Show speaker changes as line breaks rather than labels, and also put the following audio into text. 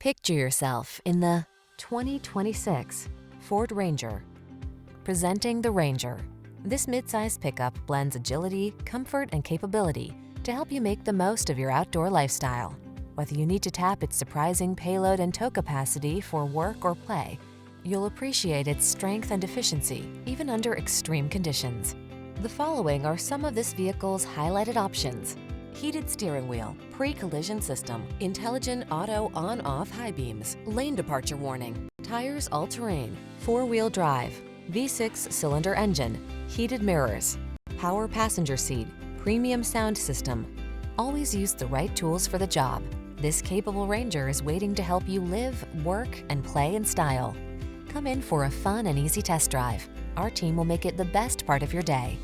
Picture yourself in the 2026 Ford Ranger. Presenting the Ranger. This midsize pickup blends agility, comfort, and capability to help you make the most of your outdoor lifestyle. Whether you need to tap its surprising payload and tow capacity for work or play, you'll appreciate its strength and efficiency, even under extreme conditions. The following are some of this vehicle's highlighted options: heated steering wheel, pre-collision system, intelligent auto on-off high beams, lane departure warning, tires all-terrain, four-wheel drive, V6 cylinder engine, heated mirrors, power passenger seat, premium sound system. Always use the right tools for the job. This capable Ranger is waiting to help you live, work, and play in style. Come in for a fun and easy test drive. Our team will make it the best part of your day.